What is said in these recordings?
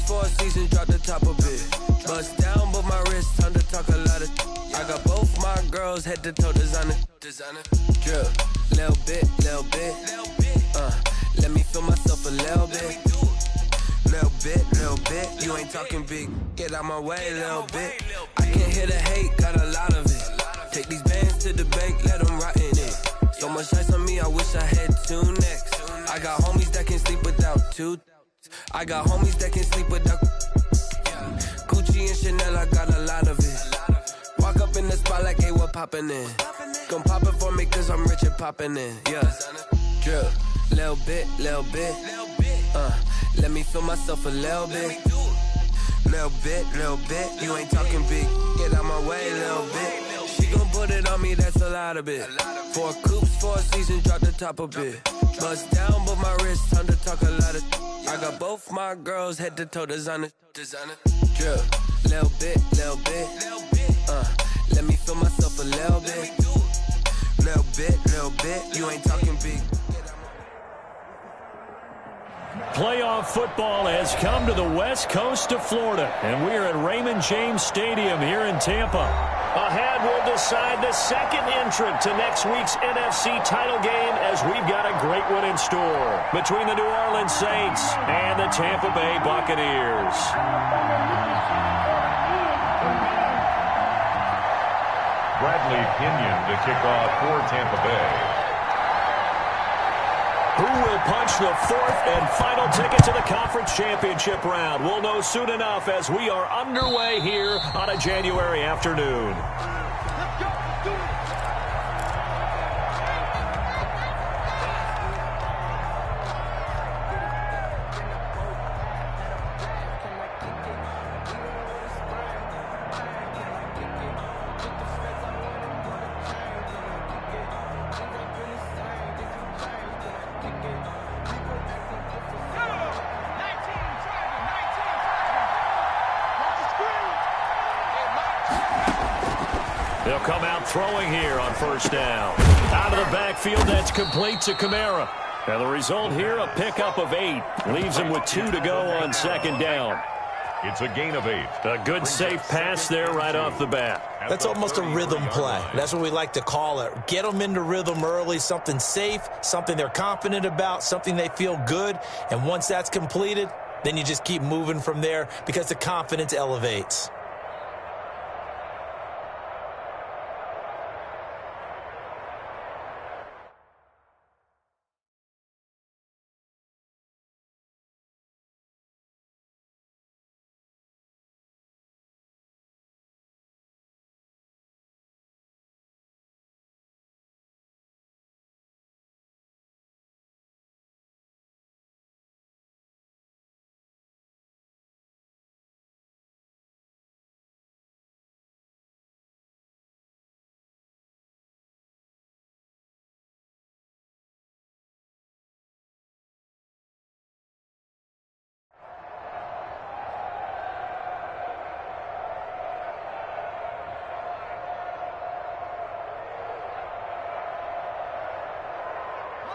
4 seasons, drop the top a bit. Bust down, but my wrist, time to talk a lot of. I got both my girls head to toe designer. Drip, little bit. Let me feel myself a little bit. Little bit. You ain't talking big. Get out my way, little bit. I can't hear the hate, got a lot of it. Take these bands to the bank, let them rot in it. So much ice on me, I wish I had 2 necks. I got homies that can sleep without 2. I got homies that can sleep without. Gucci and Chanel, I got a lot of it. Walk up in the spot like, hey, what poppin' in? Gon' pop it for me, cause I'm rich and poppin' in. Yeah. Drip, little bit. Let me feel myself a little bit. Little bit. You ain't talking big. Get out my way, little bit. She gon' put it on me, that's a lot of it. 4 coops, 4 seasons, drop the top a bit. Bust down, but my wrist, time to talk a lot of. I got both my girls head to toe designer. Drip, little bit. Let me feel myself a little bit. Little bit. You ain't talking big. Playoff football has come to the west coast of Florida, and we are at Raymond James Stadium here in Tampa. Ahead, we'll decide the second entrant to next week's NFC title game, as we've got a great one in store between the New Orleans Saints and the Tampa Bay Buccaneers. Bradley Pinion to kick off for Tampa Bay. Who will punch the 4th and final ticket to the conference championship round? We'll know soon enough as we are underway here on a January afternoon. They'll come out throwing here on first down. Out of the backfield, that's complete to Kamara. And the result here, a pickup of 8. Leaves him with 2 to go on second down. It's a gain of 8. A good safe pass there right off the bat. That's almost a rhythm play. That's what we like to call it. Get them into rhythm early, something safe, something they're confident about, something they feel good. And once that's completed, then you just keep moving from there because the confidence elevates.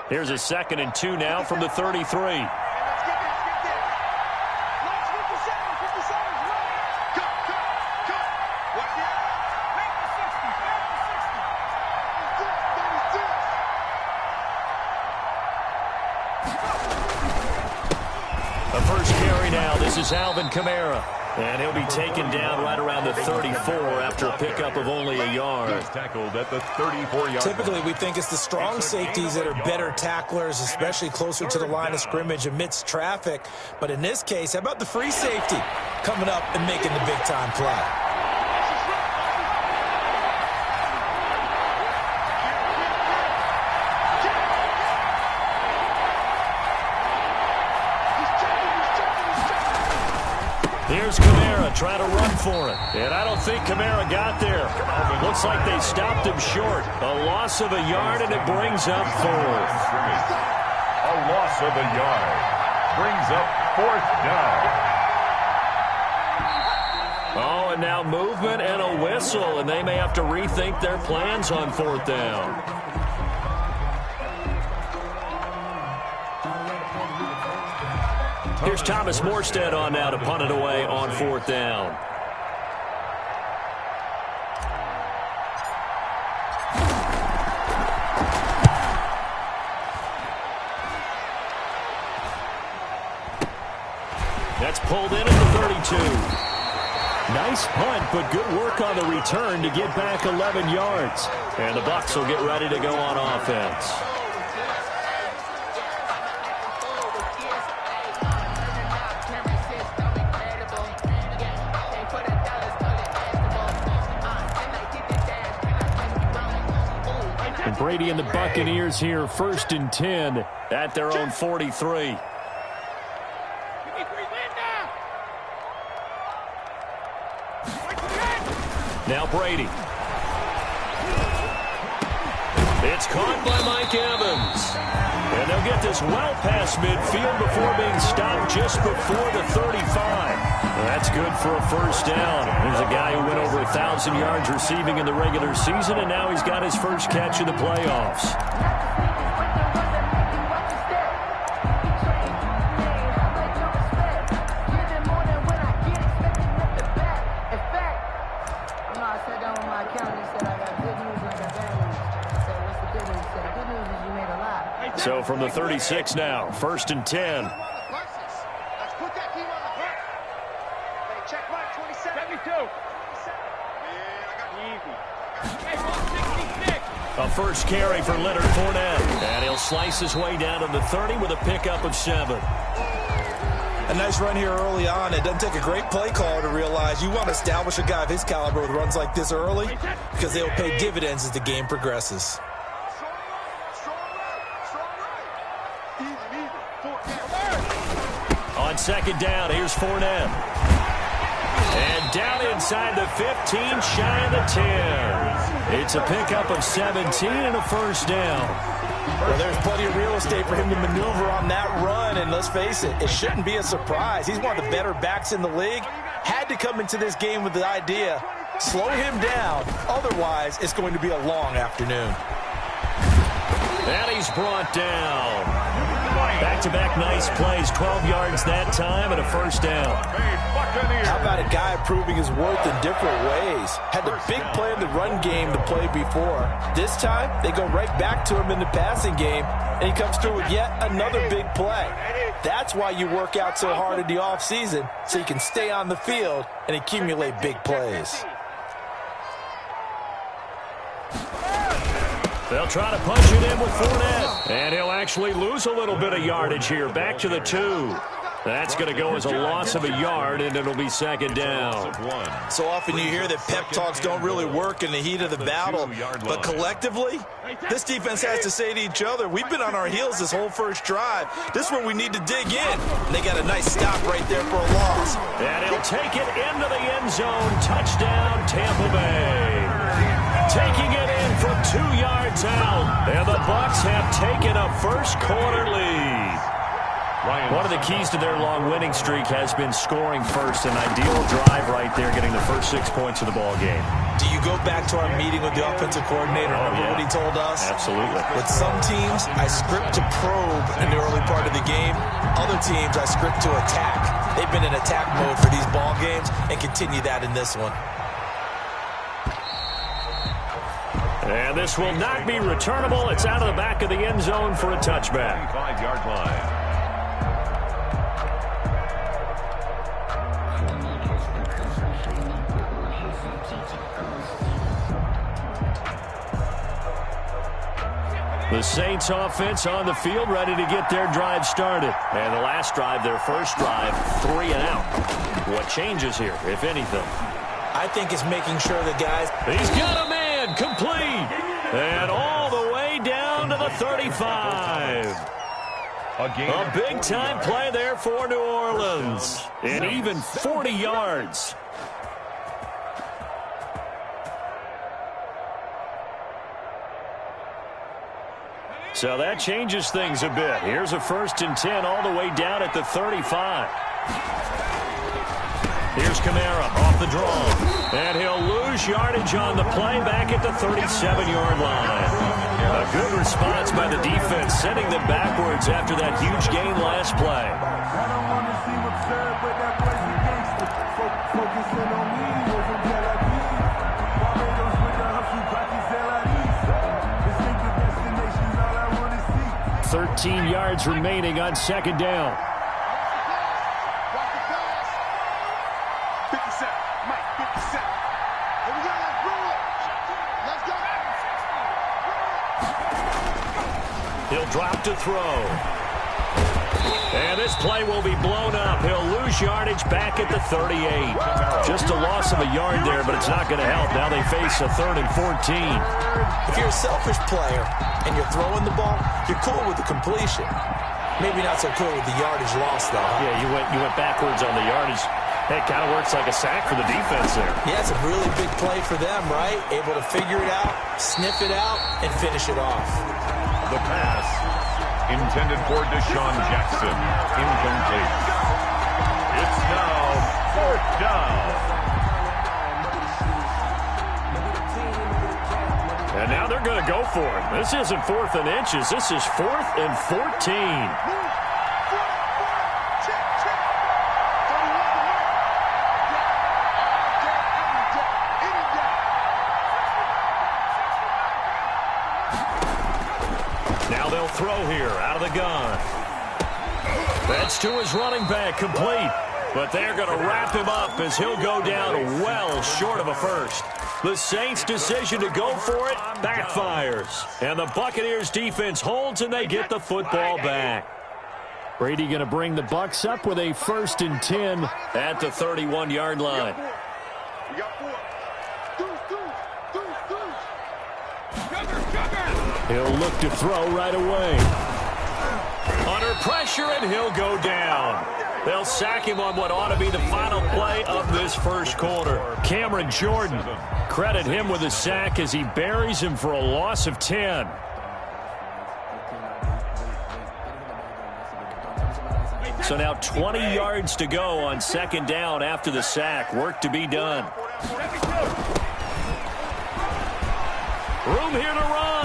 Here's a 2nd and 2 now from the 33. The first carry now. This is Alvin Kamara. And he'll be taken down right around the 34 after a pickup of only a yard. He's tackled at the 34-yard. Typically, we think it's the strong safeties that are better tacklers, especially closer to the line of scrimmage amidst traffic. But in this case, how about the free safety coming up and making the big-time play? Here's Kamara trying to run for it. And I don't think Kamara got there. Looks like they stopped him short. A loss of a yard, and it brings up 4th. A loss of a yard brings up 4th down. Oh, and now movement and a whistle, and they may have to rethink their plans on 4th down. Here's Thomas Morstead on now to punt it away on 4th down. That's pulled in at the 32. Nice punt, but good work on the return to get back 11 yards. And the Bucs will get ready to go on offense. And Brady and the Buccaneers here, 1st and 10 at their own 43. Now Brady. It's caught by Mike Evans. And they'll get this well past midfield before being stopped just before the 35. That's good for a 1st down. There's a guy who went over 1,000 yards receiving in the regular season, and now he's got his first catch in the playoffs. So from the 36 now, 1st and 10. Let's put that team on the bus. Hey, check mark 27. 72. A first carry for Leonard Fournette. And he'll slice his way down to the 30 with a pickup of 7. A nice run here early on. It doesn't take a great play caller to realize you want to establish a guy of his caliber with runs like this early because they'll pay dividends as the game progresses. On 2nd down, here's Fournette. And down inside the 15, shy of the 10. It's a pickup of 17 and a 1st down. Well, there's plenty of real estate for him to maneuver on that run, and let's face it, it shouldn't be a surprise. He's one of the better backs in the league. Had to come into this game with the idea, slow him down, otherwise it's going to be a long afternoon. And he's brought down. Back-to-back nice plays, 12 yards that time and a 1st down. How about a guy proving his worth in different ways? Had the big play in the run game the play before. This time, they go right back to him in the passing game, and he comes through with yet another big play. That's why you work out so hard in the offseason, so you can stay on the field and accumulate big plays. They'll try to punch it in with Fournette. And he'll actually lose a little bit of yardage here. Back to the 2. That's going to go as a loss of a yard, and it'll be 2nd down. So often you hear that pep talks don't really work in the heat of the battle. But collectively, this defense has to say to each other, we've been on our heels this whole first drive. This is where we need to dig in. And they got a nice stop right there for a loss. And he'll take it into the end zone. Touchdown, Tampa Bay. Taking it in from 2 yards out. And the Bucs have taken a first-quarter lead. One of the keys to their long winning streak has been scoring first. An ideal drive right there, getting the first 6 points of the ball game. Do you go back to our meeting with the offensive coordinator? Remember what he told us? Absolutely. With some teams, I script to probe in the early part of the game. Other teams, I script to attack. They've been in attack mode for these ball games and continue that in this one. And this will not be returnable. It's out of the back of the end zone for a touchback. 5-yard line. The Saints offense on the field, ready to get their drive started. And the last drive, their first drive, 3 and out. What changes here, if anything? I think it's making sure the guys... He's got a man, complete. And all the way down to the 35. A big-time play there for New Orleans. And even 40 yards. So that changes things a bit. Here's a 1st and 10 all the way down at the 35. Here's Kamara off the draw. And he'll lose yardage on the play back at the 37-yard line. A good response by the defense, sending them backwards after that huge gain last play. Focusing on me, wasn't Tel Aviv. Barbados with the hustle, practice Distinctive destinations, all I want to see. 13 yards remaining on second down. 57, Mike, 57. Here we go, let's roll it. Let's go. He'll drop to throw. And this play will be blown up. He'll lose yardage back at the 38. Just a loss of a yard there, but it's not going to help. Now they face a 3rd and 14. If you're a selfish player and you're throwing the ball, you're cool with the completion. Maybe not so cool with the yardage loss, though. Yeah, you went backwards on the yardage. It kind of works like a sack for the defense there. Yeah, it's a really big play for them, right? Able to figure it out, sniff it out, and finish it off. The pass intended for Deshaun Jackson. Incomplete. It's now 4th down. And now they're going to go for it. This isn't 4th and inches. This is 4th and 14. Now they'll throw here out of the gun. That's to his running back, complete. But they're going to wrap him up as he'll go down well short of a first. The Saints' decision to go for it backfires. And the Buccaneers defense holds and they get the football back. Brady going to bring the Bucs up with a 1st and 10 at the 31-yard line. We got 4. He'll look to throw right away. Under pressure, and he'll go down. They'll sack him on what ought to be the final play of this first quarter. Cameron Jordan, credit him with a sack as he buries him for a loss of 10. So now 20 yards to go on second down after the sack. Work to be done. Room here to run.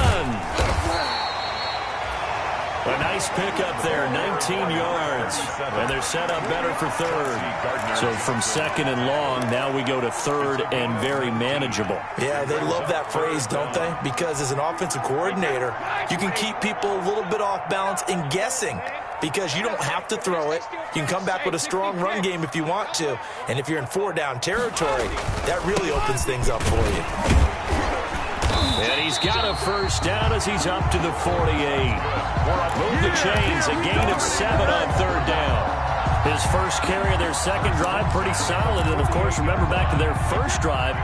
A nice pickup there, 19 yards. And they're set up better for 3rd. So from 2nd and long, now we go to 3rd and very manageable. Yeah, they love that phrase, don't they? Because as an offensive coordinator, you can keep people a little bit off balance and guessing. Because you don't have to throw it. You can come back with a strong run game if you want to. And if you're in 4-down territory, that really opens things up for you. And he's got a first down as he's up to the 48. Move the chains, a gain of 7 on 3rd down. His first carry of their second drive, pretty solid. And, of course, remember back to their first drive,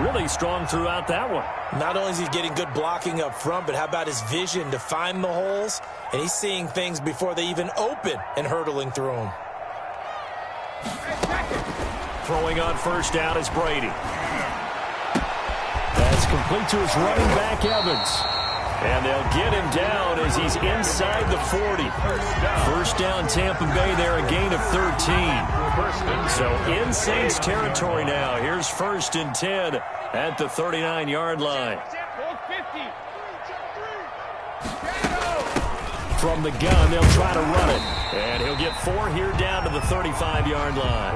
really strong throughout that one. Not only is he getting good blocking up front, but how about his vision to find the holes? And he's seeing things before they even open and hurdling through them. Throwing on first down is Brady. That's complete to his running back, Evans. And they'll get him down as he's inside the 40. First down, Tampa Bay there, a gain of 13. So in Saints territory now. Here's 1st and 10 at the 39-yard line. From the gun, they'll try to run it. And he'll get 4 here down to the 35-yard line.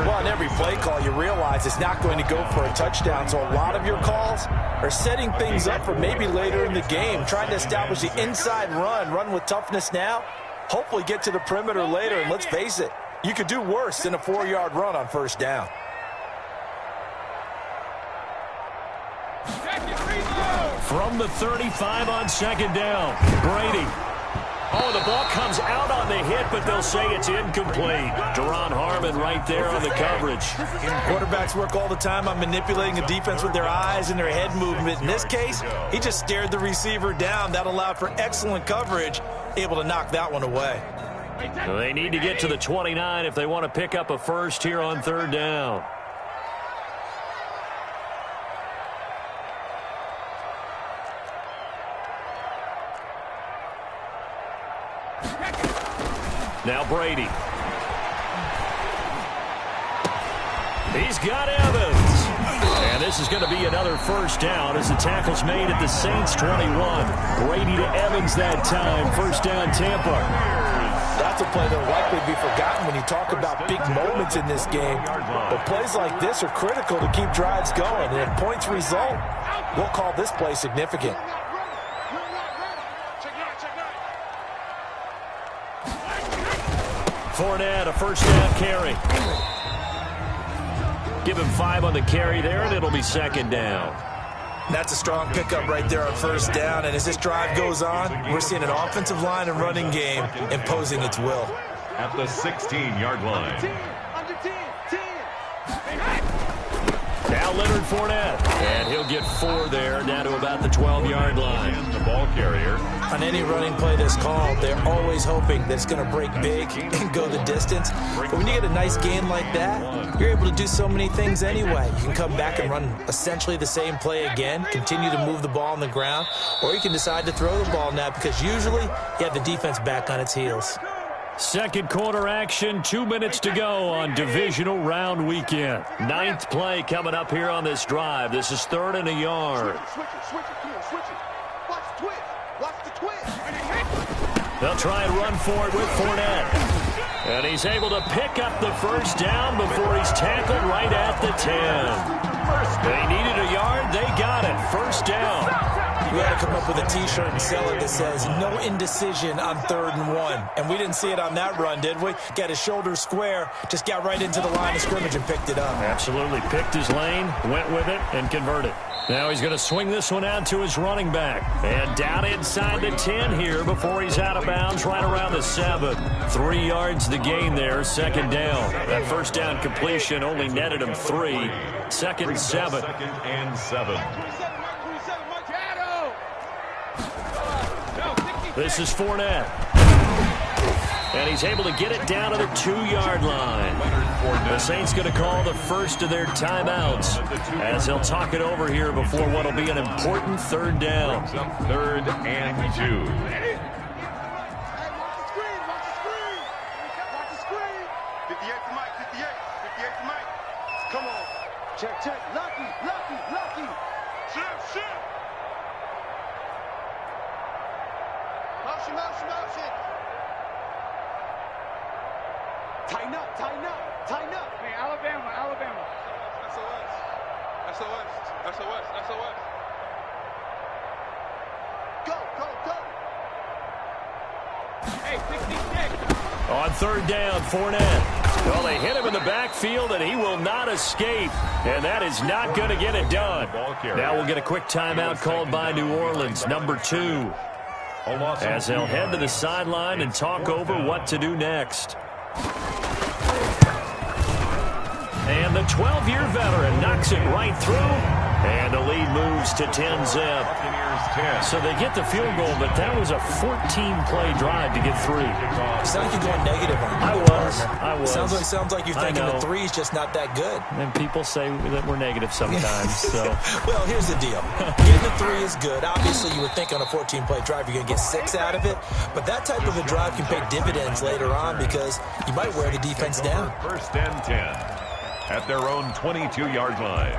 Well, on every play call, you realize it's not going to go for a touchdown. So a lot of your calls are setting things up for maybe later in the game, trying to establish the inside run with toughness now, hopefully get to the perimeter later. And let's face it, you could do worse than a 4-yard run on first down. From the 35 on second down, Brady. Oh, the ball comes out on the hit, but they'll say it's incomplete. Deron Harmon right there on the coverage. Quarterbacks work all the time on manipulating the defense with their eyes and their head movement. In this case, he just stared the receiver down. That allowed for excellent coverage, able to knock that one away. They need to get to the 29 if they want to pick up a first here on 3rd down. Now Brady. He's got Evans. And this is going to be another first down as the tackle's made at the Saints 21. Brady to Evans that time. First down, Tampa. That's a play that will likely be forgotten when you talk about big moments in this game. But plays like this are critical to keep drives going. And if points result, we'll call this play significant. Fournette, a first down carry. Give him 5 on the carry there, and it'll be second down. That's a strong pickup right there on first down. And as this drive goes on, we're seeing an offensive line and running game imposing its will. At the 16-yard line. Now Leonard Fournette, and he'll get 4 there, down to about the 12-yard line. The ball carrier. On any running play that's called, they're always hoping that it's going to break big and go the distance. But when you get a nice gain like that, you're able to do so many things anyway. You can come back and run essentially the same play again, continue to move the ball on the ground, or you can decide to throw the ball now because usually you have the defense back on its heels. Second quarter action, 2 minutes to go on divisional round weekend. 9th play coming up here on this drive. This is 3rd and a yard. Switch it, come on, switch it. Watch the twist. Watch the twist. They'll try and run for it with Fournette. And he's able to pick up the first down before he's tackled right at the 10. They needed a yard. They got it. First down. We got to come up with a T-shirt and sell it that says, no indecision on 3rd and 1. And we didn't see it on that run, did we? Got his shoulders square, just got right into the line of scrimmage and picked it up. Absolutely. Picked his lane, went with it, and converted. Now he's going to swing this one out to his running back. And down inside the 10 here before he's out of bounds right around the 7. 3 yards the gain there, second down. That first down completion only netted him 3. 2nd and 7. 2nd and 7. This is Fournette. And he's able to get it down to the 2-yard line. The Saints going to call the first of their timeouts as they'll talk it over here before what will be an important 3rd down. 3rd and 2. Come on. Check. Lucky. Shoot. Motion. Tighten up. Hey, Alabama. SOS. Go. Hey, 66. On 3rd down, Fournette. Well, they hit him in the backfield, and he will not escape. And that is not going to get it done. Now we'll get a quick timeout called by New Orleans, number 2. As they'll head to the sideline and talk over what to do next. And the 12-year veteran knocks it right through. And the lead moves to 10-zip. So they get the field goal, but that was a 14-play drive to get 3. Sounds like you're going negative on I was. Sounds like you're thinking the 3's just not that good. And people say that we're negative sometimes. So, well, here's the deal. Getting the 3 is good. Obviously, you would think on a 14-play drive you're going to get 6 out of it. But that type of a drive can pay dividends later on because you might wear the defense down. 1st and 10 at their own 22-yard line.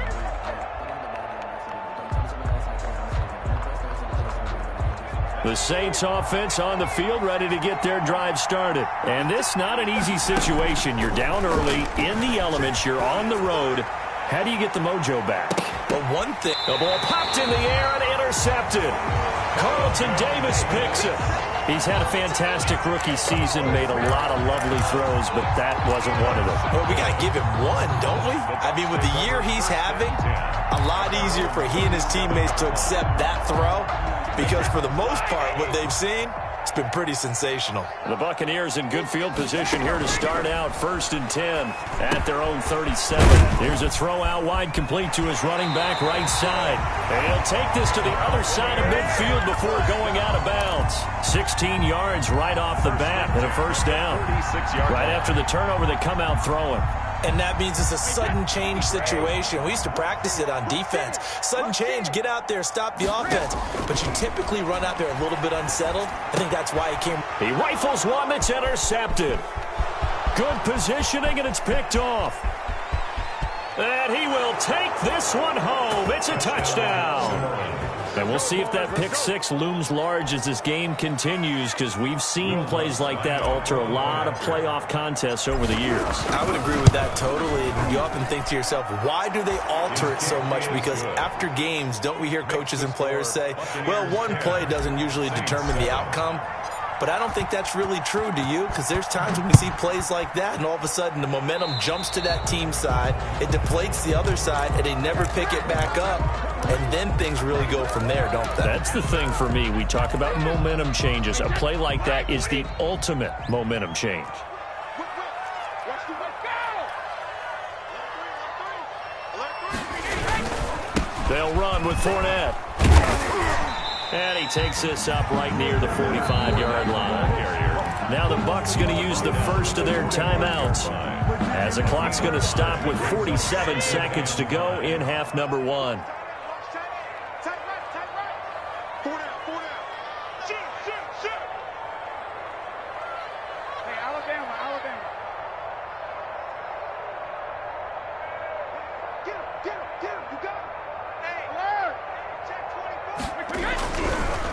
The Saints offense on the field ready to get their drive started. And this not an easy situation. You're down early, in the elements, you're on the road. How do you get the mojo back? Well, one thing. The ball popped in the air and intercepted. Carlton Davis picks it. He's had a fantastic rookie season, made a lot of lovely throws, but that wasn't one of them. Well, we got to give him one, don't we? I mean, with the year he's having, a lot easier for he and his teammates to accept that throw. Because for the most part, what they've seen, it's been pretty sensational. The Buccaneers in good field position here to start out 1st and 10 at their own 37. Here's a throw out wide complete to his running back right side. And he'll take this to the other side of midfield before going out of bounds. 16 yards right off the bat and a first down. Right after the turnover, they come out throwing. And that means it's a sudden change situation. We used to practice it on defense. Sudden change, get out there, stop the offense. But you typically run out there a little bit unsettled. I think that's why he came. He rifles one that's intercepted. Good positioning, and it's picked off. And he will take this one home. It's a touchdown. And we'll see if that pick six looms large as this game continues, because we've seen plays like that alter a lot of playoff contests over the years. I would agree with that totally. And you often think to yourself, why do they alter it so much? Because after games, don't we hear coaches and players say, well, one play doesn't usually determine the outcome? But I don't think that's really true, do you? Because there's times when we see plays like that, and all of a sudden the momentum jumps to that team side, it deflates the other side, and they never pick it back up, and then things really go from there, don't they? That's the thing for me. We talk about momentum changes. A play like that is the ultimate momentum change. They'll run with Fournette. And he takes this up right near the 45-yard line. Now the Bucs going to use the first of their timeouts, as the clock's going to stop with 47 seconds to go in half number one.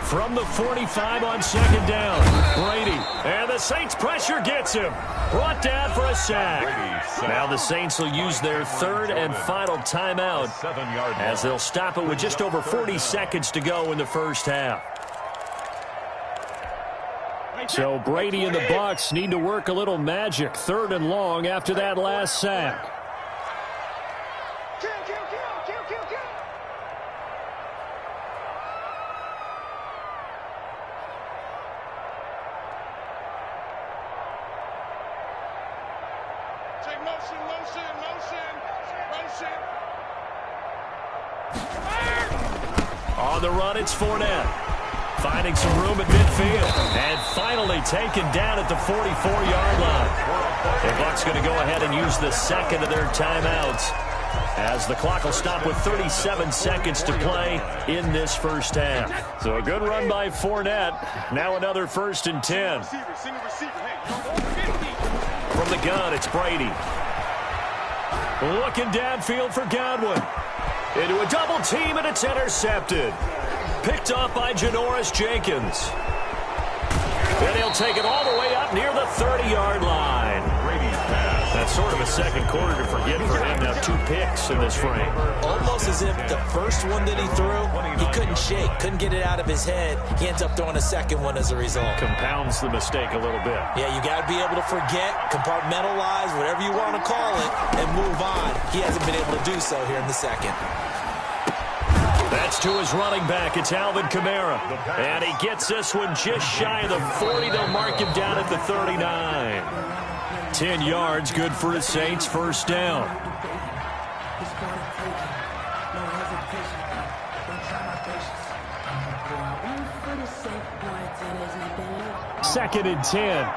From the 45 on second down, Brady. And the Saints pressure gets him. Brought down for a sack. Now the Saints will use their third and final timeout, as they'll stop it with just over 40 seconds to go in the first half. So Brady and the Bucs need to work a little magic. Third and long after that last sack. On the run, it's Fournette. Finding some room at midfield. And finally taken down at the 44-yard line. The Bucs going to go ahead and use the second of their timeouts, as the clock will stop with 37 seconds to play in this first half. So a good run by Fournette. Now another 1st and 10. From the gun, it's Brady. Looking downfield for Godwin. Into a double team, and it's intercepted. Picked off by Janoris Jenkins. Then he'll take it all the way up near the 30-yard line. That's sort of a second quarter to forget for him. Now 2 picks in this frame. Almost as if the first one that he threw, he couldn't shake, couldn't get it out of his head. He ends up throwing a second one as a result. Compounds the mistake a little bit. Yeah, you got to be able to forget, compartmentalize, whatever you want to call it, and move on. He hasn't been able to do so here in the second. That's to his running back. It's Alvin Kamara. And he gets this one just shy of the 40. They'll mark him down at the 39. 10 yards, good for the Saints. First down. Second and 10.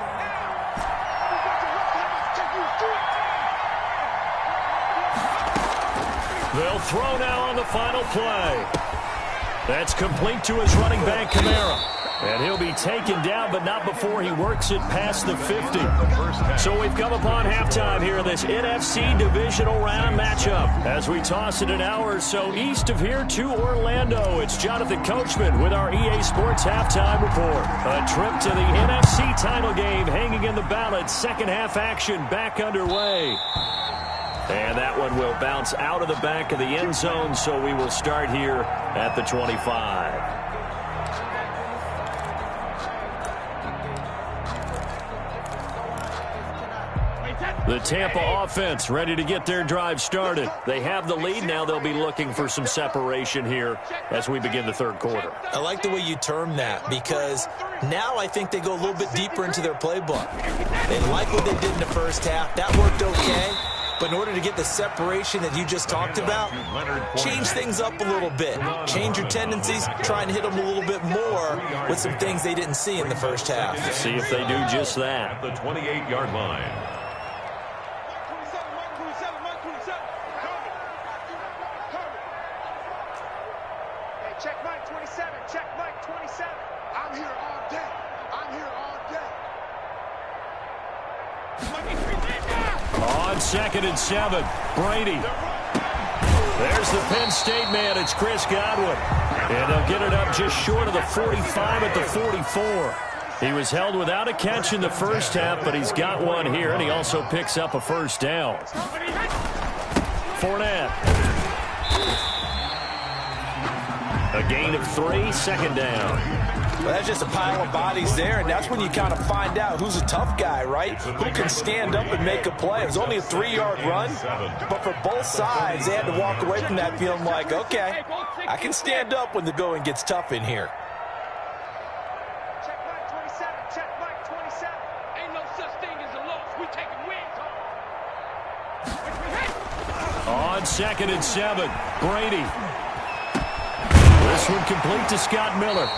They'll throw now on the final play. That's complete to his running back, Kamara. And he'll be taken down, but not before he works it past the 50. So we've come upon halftime here in this NFC divisional round matchup. As we toss it an hour or so east of here to Orlando, it's Jonathan Coachman with our EA Sports Halftime Report. A trip to the NFC title game hanging in the balance. Second half action back underway. And that one will bounce out of the back of the end zone, so we will start here at the 25. The Tampa offense ready to get their drive started. They have the lead. Now they'll be looking for some separation here as we begin the third quarter. I like the way you term that, because now I think they go a little bit deeper into their playbook. They like what they did in the first half. That worked okay. But in order to get the separation that you just talked about, change things up a little bit. Change your tendencies, try and hit them a little bit more with some things they didn't see in the first half. See if they do just that. At the 28-yard line. Check Mike 27. Check Mike 27. I'm here all day. I'm here all day. On 2nd and 7, Brady. There's the Penn State man. It's Chris Godwin. And they'll get it up just short of the 45 at the 44. He was held without a catch in the first half, but he's got one here, and he also picks up a first down. Fournette. A gain of 3, second down. Well, that's just a pile of bodies there, and that's when you kind of find out who's a tough guy, right? Who can stand up and make a play. It was only a 3-yard run, but for both sides, they had to walk away from that feeling like, okay, I can stand up when the going gets tough in here. Check Mike 27. Check Mike 27. Ain't no such thing as a loss. We taking wins home. On 2nd and 7, Brady. This one complete to Scott Miller.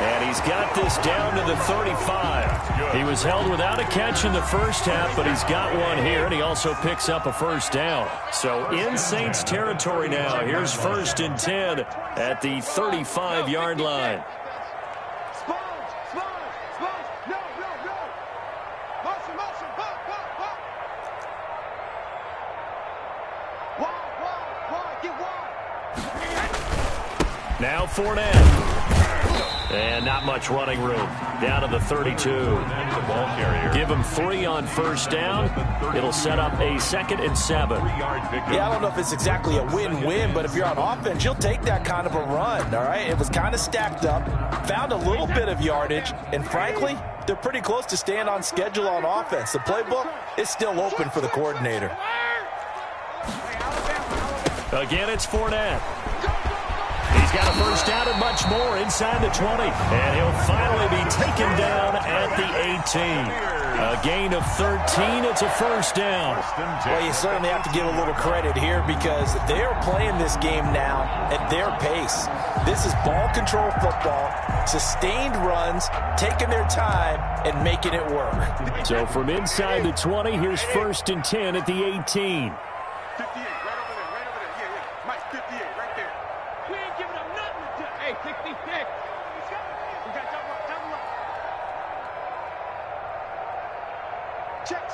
And he's got this down to the 35. He was held without a catch in the first half, but he's got one here, and he also picks up a first down. So in Saints territory now. Here's 1st and 10 at the 35-yard line. Now Fournette. And not much running room. Down to the 32. Give him 3 on first down. It'll set up a 2nd and 7. Yeah, I don't know if it's exactly a win-win, but if you're on offense, you'll take that kind of a run, all right? It was kind of stacked up, found a little bit of yardage, and frankly, they're pretty close to staying on schedule on offense. The playbook is still open for the coordinator. Again, it's Fournette. He's got a first down and much more inside the 20. And he'll finally be taken down at the 18. A gain of 13. It's a first down. Well, you certainly have to give a little credit here because they're playing this game now at their pace. This is ball control football, sustained runs, taking their time, and making it work. So from inside the 20, here's 1st and 10 at the 18. 58, right over there, right over there. Yeah. Mike, 58, right there. We ain't giving up nothing to... Hey, 66. We got double up. Check.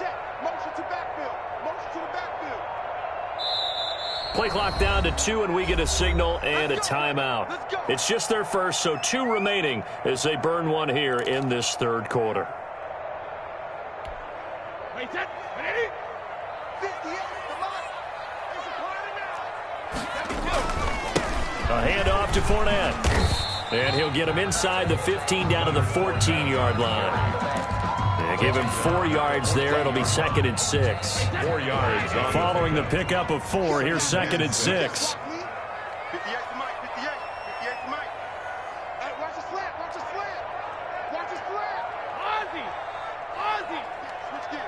Motion to backfield. Motion to the backfield. Play clock down to 2, and we get a signal and a timeout. It's just their first, so 2 remaining as they burn one here in this third quarter. Wait, that... Ready? 58, come on. It's a A handoff to Fournette. And he'll get him inside the 15 down to the 14-yard line. And give him 4 yards there. It'll be 2nd and 6. 4 yards. Following the pickup of 4, here's 2nd and 6. 58 to Mike, 58 to Mike. Hey, watch the slant. Ozzy. Switch gears.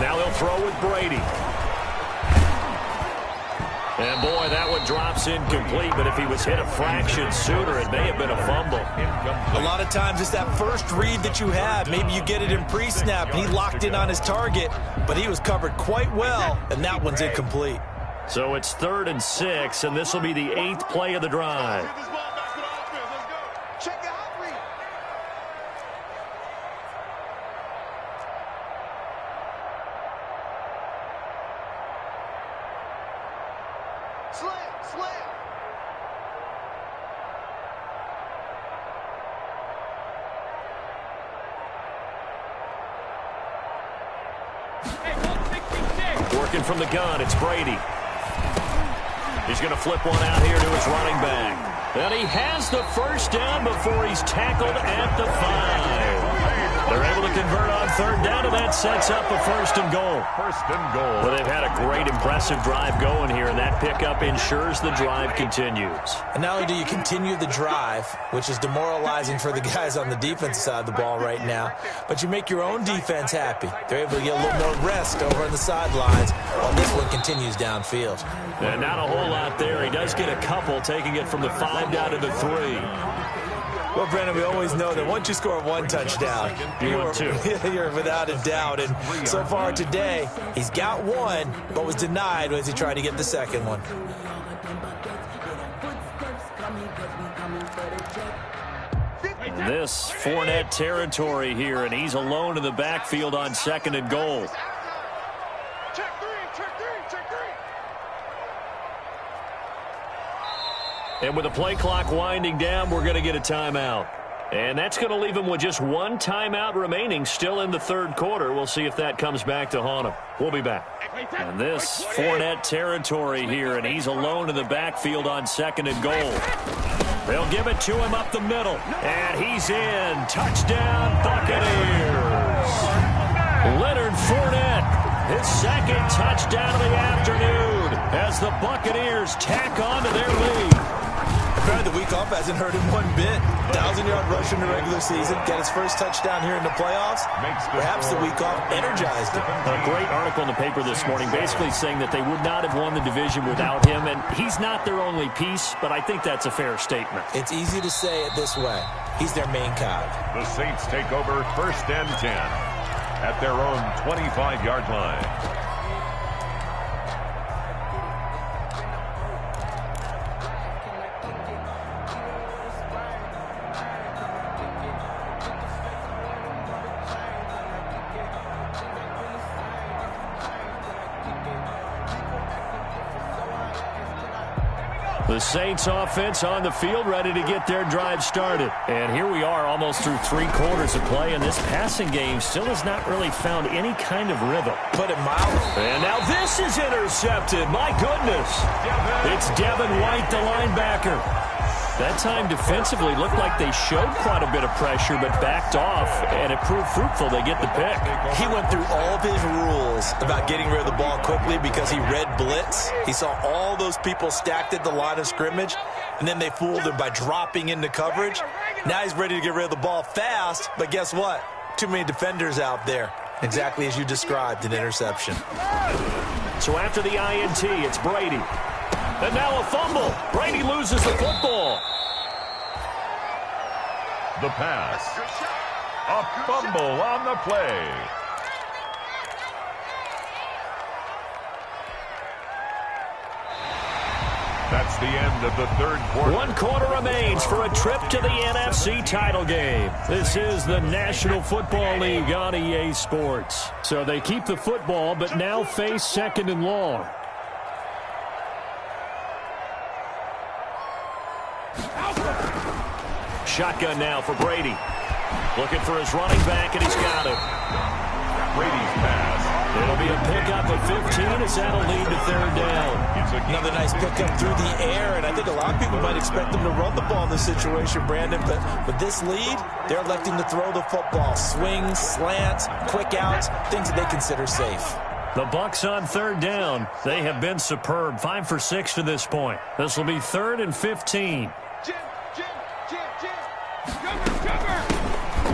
Now they'll throw with Brady. And, boy, that one drops incomplete, but if he was hit a fraction sooner, it may have been a fumble. A lot of times it's that first read that you have. Maybe you get it in pre-snap, and he locked in on his target, but he was covered quite well, and that one's incomplete. So it's 3rd and 6, and this will be the 8th play of the drive. Get this ball back to the offense. Let's go. Check the hot read. Slam. Hey, 166. Working from the gun, it's Brady. He's going to flip one out here to his running back. And he has the first down before he's tackled at the 5. They're able to convert on 3rd down, and that sets up a 1st and goal. 1st and goal. Well, they've had a great, impressive drive going here, and that pickup ensures the drive continues. And not only do you continue the drive, which is demoralizing for the guys on the defensive side of the ball right now, but you make your own defense happy. They're able to get a little more rest over on the sidelines while this one continues downfield. And not a whole lot there. He does get a couple, taking it from the 5 down to the 3. Well, Brendan, we always know that once you score 1 touchdown, you're without a doubt. And so far today, he's got 1, but was denied as he tried to get the 2nd one. This Fournette territory here, and he's alone in the backfield on 2nd and goal. Check three. And with the play clock winding down, we're going to get a timeout. And that's going to leave him with just one timeout remaining still in the third quarter. We'll see if that comes back to haunt him. We'll be back. And this Fournette territory here, and he's alone in the backfield on 2nd and goal. They'll give it to him up the middle, and he's in. Touchdown, Buccaneers. Leonard Fournette, his second touchdown of the afternoon as the Buccaneers tack on to their lead. The week off hasn't hurt him one bit. 1,000-yard rush in the regular season. Get his first touchdown here in the playoffs. Perhaps the week off energized him. A great article in the paper this morning basically saying that they would not have won the division without him. And he's not their only piece, but I think that's a fair statement. It's easy to say it this way. He's their main cog. The Saints take over 1st and 10 at their own 25-yard line. The Saints offense on the field, ready to get their drive started. And here we are almost through 3 quarters of play, and this passing game still has not really found any kind of rhythm. Put it mildly. And now this is intercepted. My goodness. It's Devin White, the linebacker. That time defensively looked like they showed quite a bit of pressure but backed off, and it proved fruitful. They get the pick. He went through all of his rules about getting rid of the ball quickly because he read blitz. He saw all those people stacked at the line of scrimmage, and then they fooled him by dropping into coverage. Now he's ready to get rid of the ball fast, but guess what? Too many defenders out there. Exactly as you described, an interception. So after the INT, it's Brady. And now a fumble. Brady loses the football. The pass. A fumble on the play. That's the end of the third quarter. 1 quarter remains for a trip to the NFC title game. This is the National Football League on EA Sports. So they keep the football, but now face 2nd and long. Shotgun now for Brady. Looking for his running back, and he's got it. Brady's pass. It'll be a pickup of 15 as that'll lead to 3rd down. Another nice pickup through the air, and I think a lot of people might expect them to run the ball in this situation, Brandon, but with this lead, they're electing to throw the football. Swings, slants, quick outs, things that they consider safe. The Bucs on 3rd down. They have been superb. 5 for 6 to this point. This will be 3rd and 15.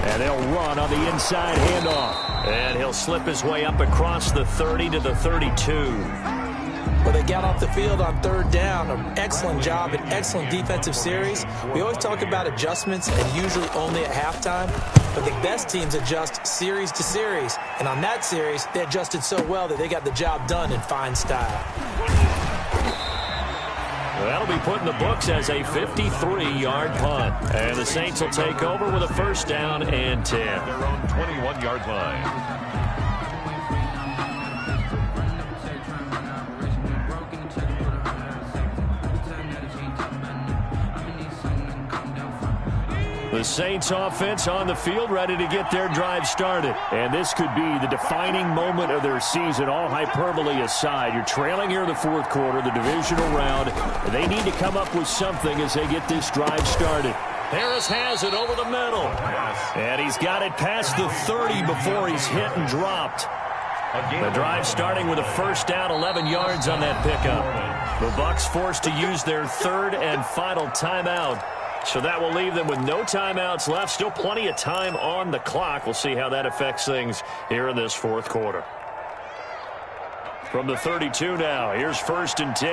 And they'll run on the inside handoff. And he'll slip his way up across the 30 to the 32. Well, they got off the field on 3rd down. An excellent job, an excellent defensive series. We always talk about adjustments and usually only at halftime. But the best teams adjust series to series. And on that series, they adjusted so well that they got the job done in fine style. That'll be put in the books as a 53-yard punt. And the Saints will take over with a 1st down and 10. Their own 21-yard line. The Saints offense on the field ready to get their drive started. And this could be the defining moment of their season, all hyperbole aside. You're trailing here in the 4th quarter, the divisional round. They need to come up with something as they get this drive started. Harris has it over the middle. And he's got it past the 30 before he's hit and dropped. The drive starting with a 1st down, 11 yards on that pickup. The Bucs forced to use their 3rd and final timeout. So that will leave them with no timeouts left. Still plenty of time on the clock. We'll see how that affects things here in this 4th quarter. From the 32 now, here's 1st and 10.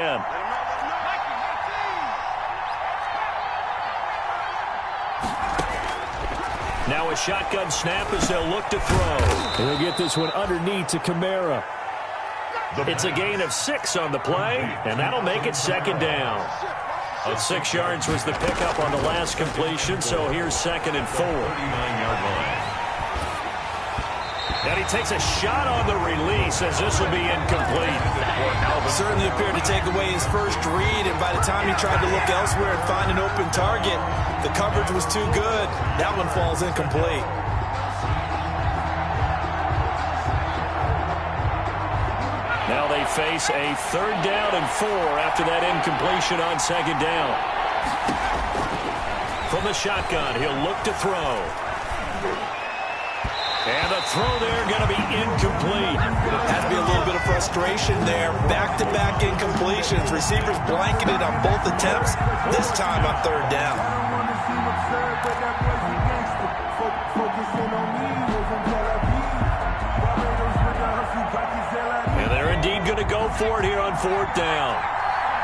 Now a shotgun snap as they'll look to throw. They'll get this one underneath to Kamara. It's a gain of 6 on the play, and that'll make it 2nd down. 6 yards was the pickup on the last completion, so here's 2nd and 4. 39-yard line. And he takes a shot on the release as this will be incomplete. Certainly appeared to take away his first read, and by the time he tried to look elsewhere and find an open target, the coverage was too good. That one falls incomplete. Now they face a 3rd down and 4 after that incompletion on 2nd down. From the shotgun, he'll look to throw. And the throw there going to be incomplete. Had to be a little bit of frustration there. Back-to-back incompletions. Receivers blanketed on both attempts, this time on 3rd down. And they're indeed going to go for it here on 4th down.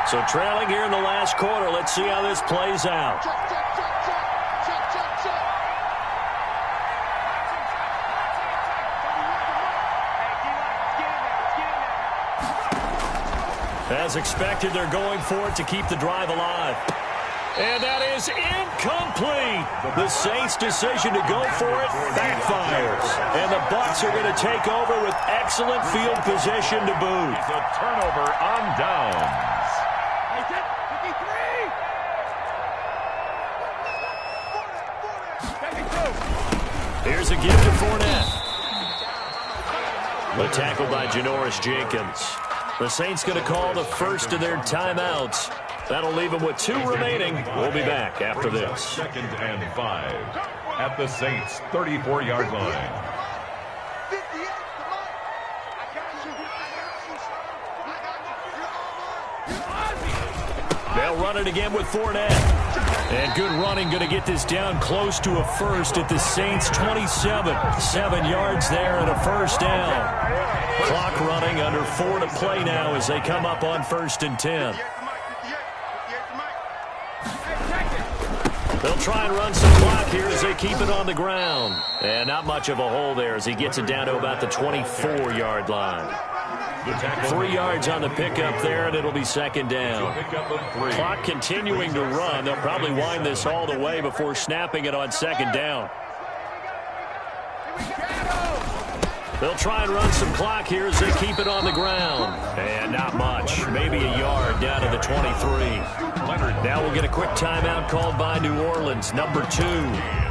So trailing here in the last quarter. Let's see how this plays out. As expected, they're going for it to keep the drive alive. And that is incomplete. The Saints' decision to go for it backfires. And the Bucs are going to take over with excellent field position to boot. It's a turnover on downs. Here's a give to Fournette. The tackle by Janoris Jenkins. The Saints going to call the first of their timeouts. That'll leave them with 2 remaining. We'll be back after this. 2nd and 5 at the Saints' 34-yard line. They'll run it again with Fournette. And good running, going to get this down close to a first at the Saints' 27. 7 yards there and a 1st down. Clock running, under 4 to play now as they come up on 1st and 10. They'll try and run some clock here as they keep it on the ground. And not much of a hole there as he gets it down to about the 24-yard line. 3 yards on the pickup there, and it'll be 2nd down. Clock continuing to run. They'll probably wind this all the way before snapping it on 2nd down. They'll try and run some clock here as they keep it on the ground. And not much. Maybe a yard down to the 23. Now we'll get a quick timeout called by New Orleans, number 2.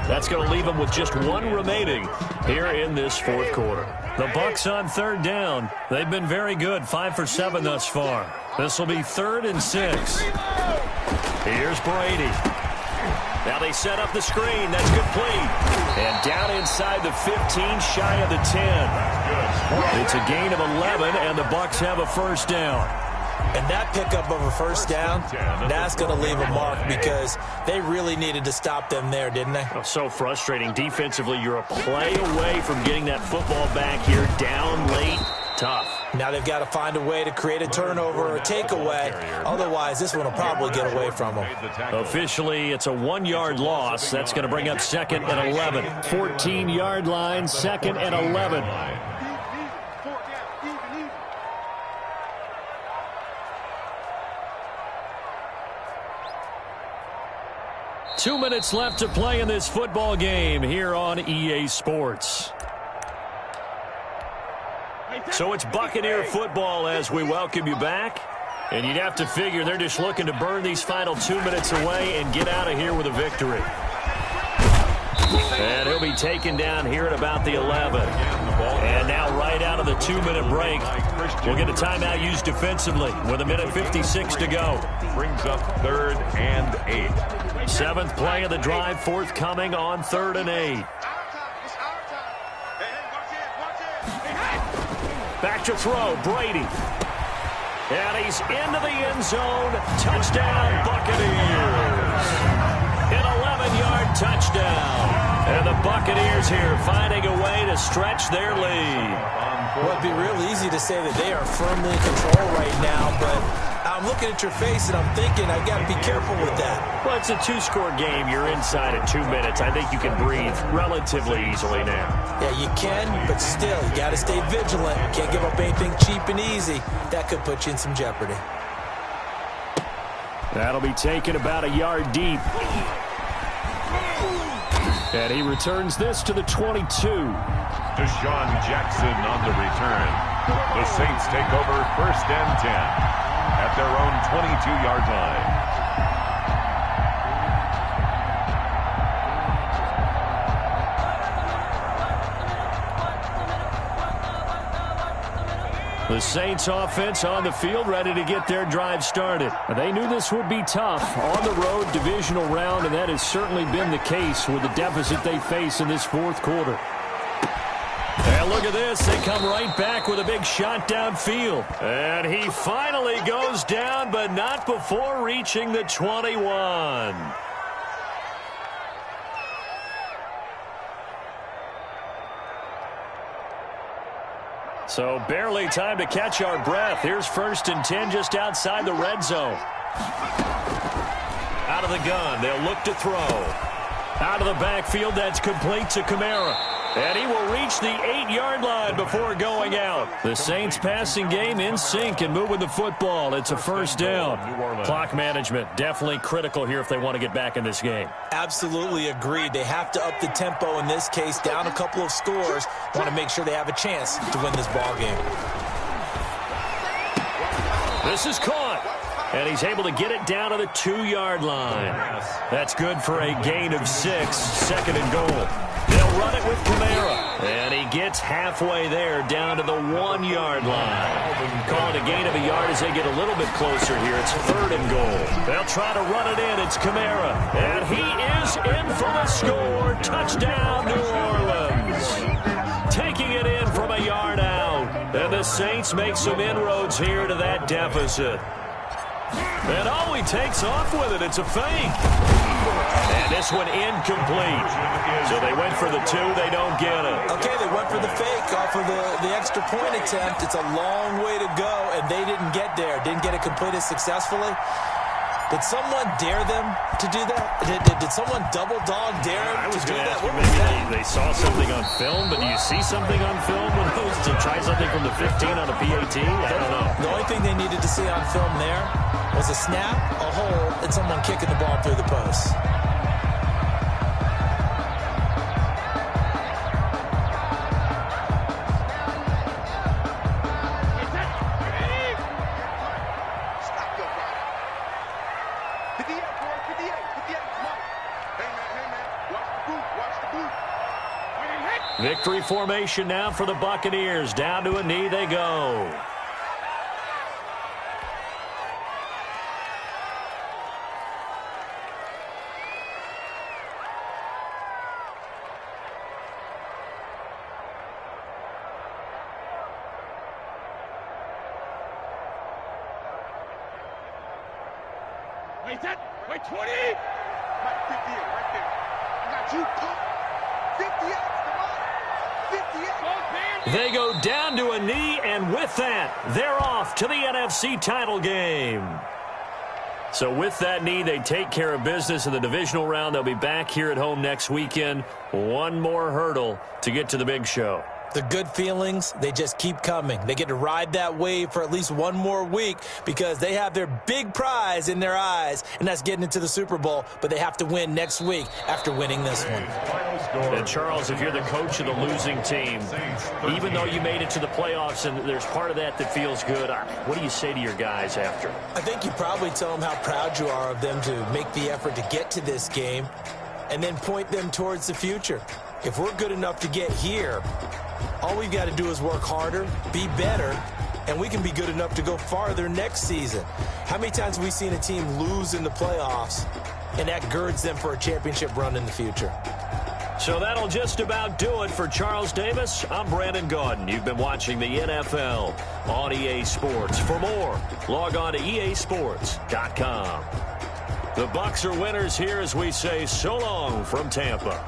That's going to leave them with just 1 remaining here in this 4th quarter. The Bucs on 3rd down. They've been very good, 5 for 7 thus far. This will be 3rd and 6. Here's Brady. Now they set up the screen. That's complete. And down inside the 15, shy of the 10. It's a gain of 11, and the Bucs have a 1st down. And that pickup of a 1st down, that's going to leave a mark because they really needed to stop them there, didn't they? Oh, so frustrating. Defensively, you're a play away from getting that football back here down late. Tough. Now they've got to find a way to create a turnover or a takeaway. Otherwise, this one will probably get away from them. Officially, it's a 1-yard loss. That's going to bring up 2nd and 11. 14-yard line, 2nd and 11. 2 minutes left to play in this football game here on EA Sports. So it's Buccaneer football as we welcome you back. And you'd have to figure they're just looking to burn these final 2 minutes away and get out of here with a victory. And he'll be taken down here at about the 11. And now right out of the 2-minute break, we'll get a timeout used defensively with 1:56 to go. Brings up 3rd and 8. 7th play of the drive, forthcoming on 3rd and 8. Back to throw, Brady. And he's into the end zone. Touchdown, Buccaneers. An 11-yard touchdown. And the Buccaneers here finding a way to stretch their lead. Well, it'd be real easy to say that they are firmly in control right now, but I'm looking at your face and I'm thinking I've got to be careful with that. Well, it's a 2-score game. You're inside at 2 minutes. I think you can breathe relatively easily now. Yeah, you can, but still, you got to stay vigilant. Can't give up anything cheap and easy. That could put you in some jeopardy. That'll be taken about a yard deep. And he returns this to the 22. Deshaun Jackson on the return. The Saints take over 1st and 10 at their own 22-yard line. The Saints offense on the field, ready to get their drive started. They knew this would be tough on the road divisional round, and that has certainly been the case with the deficit they face in this fourth quarter. And look at this. They come right back with a big shot downfield. And he finally goes down, but not before reaching the 21. So barely time to catch our breath. Here's 1st and 10 just outside the red zone. Out of the gun, they'll look to throw. Out of the backfield, that's complete to Kamara. And he will reach the 8-yard line before going out. The Saints passing game in sync and moving the football. It's a 1st down. Clock management definitely critical here if they want to get back in this game. Absolutely agreed. They have to up the tempo in this case, down a couple of scores. Want to make sure they have a chance to win this ball game. This is caught. And he's able to get it down to the 2-yard line. That's good for a gain of 6. 2nd and goal. They'll run it with Kamara. And he gets halfway there down to the 1-yard line. Call it a gain of a yard as they get a little bit closer here. It's 3rd and goal. They'll try to run it in. It's Kamara. And he is in for the score. Touchdown, New Orleans. Taking it in from a yard out. And the Saints make some inroads here to that deficit. And oh, he takes off with it. It's a fake. And this one incomplete. So they went for the 2. They don't get it. Okay, they went for the fake off of the extra point attempt. It's a long way to go, and they didn't get there. Didn't get it completed successfully. Did someone dare them to do that? Did someone double dog dare them to do that? What was that? They saw something on film, but do you see something on film when those to try something from the 15 on a PAT? I don't know. The only thing they needed to see on film there was a snap, a hole, and someone kicking the ball through the post. Victory formation now for the Buccaneers. Down to a knee they go. Wait, that. Wait, 20. Mike, 58 right there. I got you. 58. Come on. 58. They go down to a knee, and with that, they're off to the NFC title game. So with that knee, they take care of business in the divisional round. They'll be back here at home next weekend. One more hurdle to get to the big show. The good feelings, they just keep coming. They get to ride that wave for at least one more week because they have their big prize in their eyes, and that's getting into the Super Bowl, but they have to win next week after winning this one. And Charles, if you're the coach of the losing team, even though you made it to the playoffs and there's part of that feels good, what do you say to your guys after? I think you probably tell them how proud you are of them to make the effort to get to this game and then point them towards the future. If we're good enough to get here, all we've got to do is work harder, be better, and we can be good enough to go farther next season. How many times have we seen a team lose in the playoffs, and that girds them for a championship run in the future? So that'll just about do it for Charles Davis. I'm Brandon Gaudin. You've been watching the NFL on EA Sports. For more, log on to easports.com. The Bucs are winners here as we say so long from Tampa.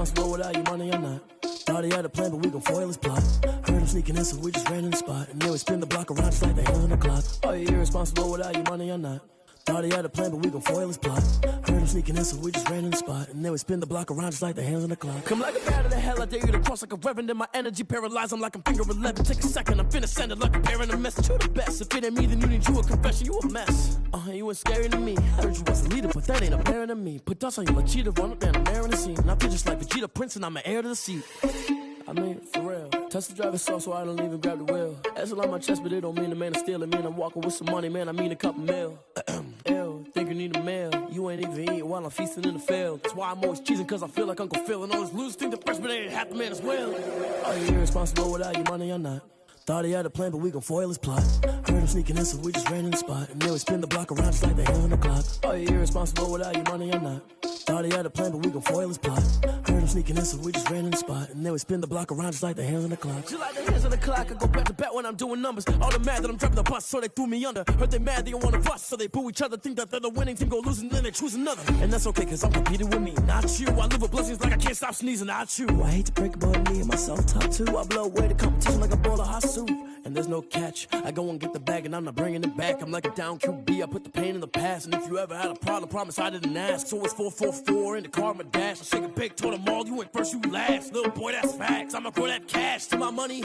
irresponsible without your money or not. Thought he had a plan, but we gon' foil his plot. Heard him sneaking in, so we just ran in the spot. And then we spin the block around just like the hands on the clock. Are you irresponsible without your money or not? Thought he had a plan, but we gon' foil his plot. Heard him sneaking in, so we just ran in the spot. And then we spin the block around just like the hands on the clock. Come like a bat of the hell, I dare you to cross like a reverend. In my energy paralyzed, I'm like I'm finger 11. Take a second, I'm finna send it like a bearing a message. You the best, if it ain't me, then you need you a confession. You a mess, you ain't scary to me. I heard you was a leader, but that ain't apparent to me. Put dust on you like cheetah, run up down the air in the scene. And I feel just like Vegeta Prince, and I'm an heir to the seat. I mean, for real. Touch the driver's soft, so I don't even grab the wheel. That's on my chest, but it don't mean the man is stealing. Man, I'm walking with some money, man, I mean a couple mil. Ew, think you need a meal. You ain't even eating while I'm feasting in the field. That's why I'm always cheesing, cause I feel like Uncle Phil. And all those losers think the freshman ain't half the man as well. Are you irresponsible without your money or not? Thought he had a plan, but we gon' foil his plot. Heard him sneaking in, so we just ran in the spot. And then we spin the block around just like the hands on the clock. Are you irresponsible without your money or not? Thought he had a plan, but we gon' foil his plot. Heard him sneaking in, so we just ran in the spot. And then we spin the block around just like the hands on the clock. Just like the hands on the clock, I go back to back when I'm doing numbers. All the mad that I'm driving the bus, so they threw me under. Heard they mad, they don't wanna bust, so they boo each other. Think that they're the winning team, go losing, then they choose another. And that's okay, cause I'm competing with me, not you. I live with blessings like I can't stop sneezing, not you. I hate to break it, but me and myself top too. I blow away the competition like a bowl of hot soup. And there's no catch, I go and get the bag and I'm not bringing it back. I'm like a down QB, I put the pain in the past. And if you ever had a problem, promise I didn't ask. So it's 444 in the car, my dash. I shake a big, told them all, you went first, you last. Little boy, that's facts, I'ma grow that cash to my money.